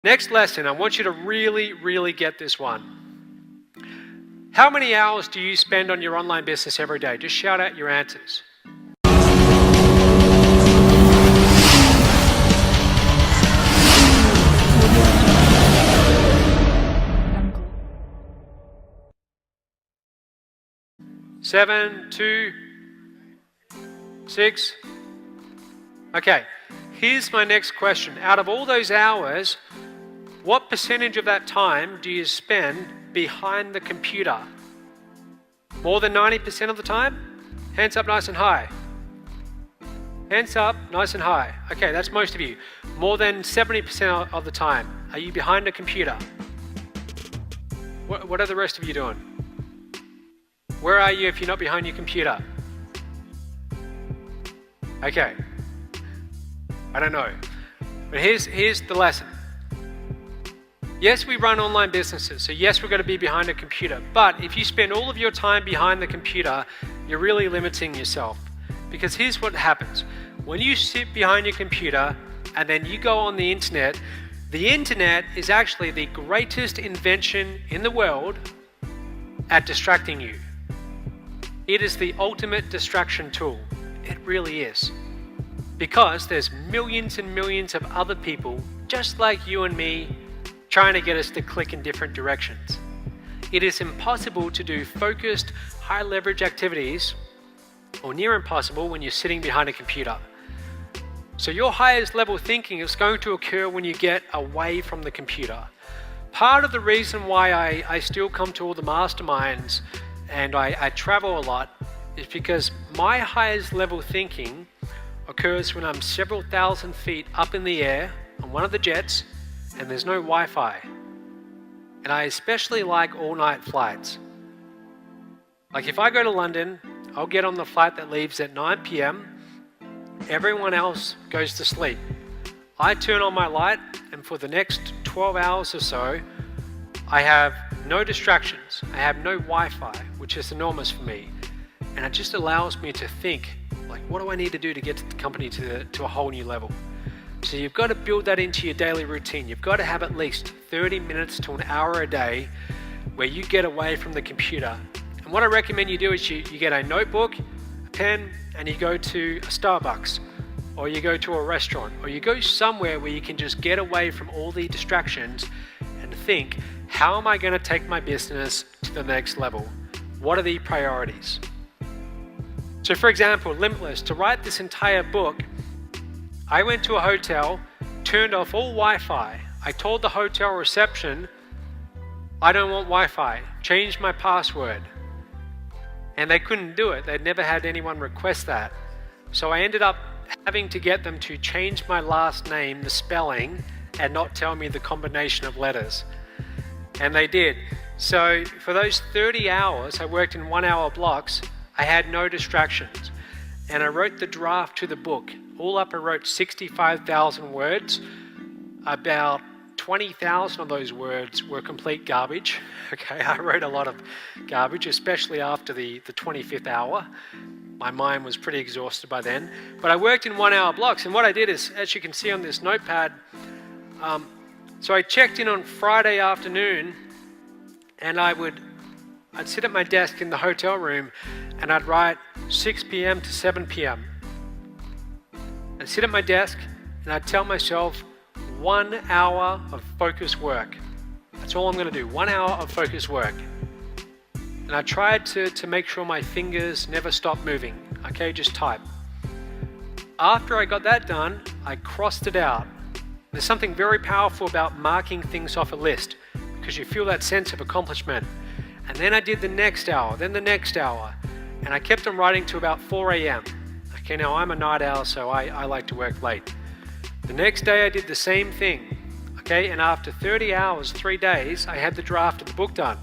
Next lesson, I want you to really get this one. How many hours do you spend on your online business every day? Just shout out your answers. Seven, 2, 6. Okay, here's my next question. Out of all those hours, what percentage of that time do you spend behind the computer? More than 90% of the time? Hands up nice and high. Hands up nice and high. Okay, that's most of you. More than 70% of the time, are you behind a computer? What are the rest of you doing? Where are you if you're not behind your computer? Okay. I don't know. But here's the lesson. Yes, we run online businesses, so yes, we're going to be behind a computer. But if you spend all of your time behind the computer, you're really limiting yourself. Because here's what happens. When you sit behind your computer and then you go on the internet is actually the greatest invention in the world at distracting you. It is the ultimate distraction tool. It really is. Because there's millions and millions of other people just like you and me trying to get us to click in different directions. It is impossible to do focused, high leverage activities, or near impossible when you're sitting behind a computer. So your highest level thinking is going to occur when you get away from the computer. Part of the reason why I still come to all the masterminds and I travel a lot is because my highest level thinking occurs when I'm several thousand feet up in the air on one of the jets and there's no Wi-Fi. And I especially like all-night flights. Like if I go to London, I'll get on the flight that leaves at 9 p.m. Everyone else goes to sleep. I turn on my light and for the next 12 hours or so, I have no distractions. I have no Wi-Fi, which is enormous for me. And it just allows me to think, like, what do I need to do to get the company to a whole new level? So you've got to build that into your daily routine. You've got to have at least 30 minutes to an hour a day where you get away from the computer. And what I recommend you do is you get a notebook, a pen, and you go to a Starbucks, or you go to a restaurant, or you go somewhere where you can just get away from all the distractions and think, how am I going to take my business to the next level? What are the priorities? So for example, Limitless, to write this entire book, I went to a hotel, turned off all Wi-Fi. I told the hotel reception, I don't want Wi-Fi, change my password. And they couldn't do it. They'd never had anyone request that. So I ended up having to get them to change my last name, the spelling, and not tell me the combination of letters. And they did. So for those 30 hours, I worked in 1 hour blocks. I had no distractions. And I wrote the draft to the book. All up, I wrote 65,000 words. About 20,000 of those words were complete garbage. Okay, I wrote a lot of garbage, especially after the 25th hour. My mind was pretty exhausted by then. But I worked in 1 hour blocks. And what I did is, as you can see on this notepad, so I checked in on Friday afternoon and I'd sit at my desk in the hotel room and I'd write 6 p.m. to 7 p.m. I'd sit at my desk and I'd tell myself 1 hour of focused work. That's all I'm going to do, 1 hour of focused work. And I tried to make sure my fingers never stopped moving. Okay, just type. After I got that done, I crossed it out. There's something very powerful about marking things off a list because you feel that sense of accomplishment. And then I did the next hour, then the next hour, and I kept on writing to about 4 a.m. Okay, now I'm a night owl, so I like to work late. The next day I did the same thing, okay, and after 30 hours, 3 days, I had the draft of the book done.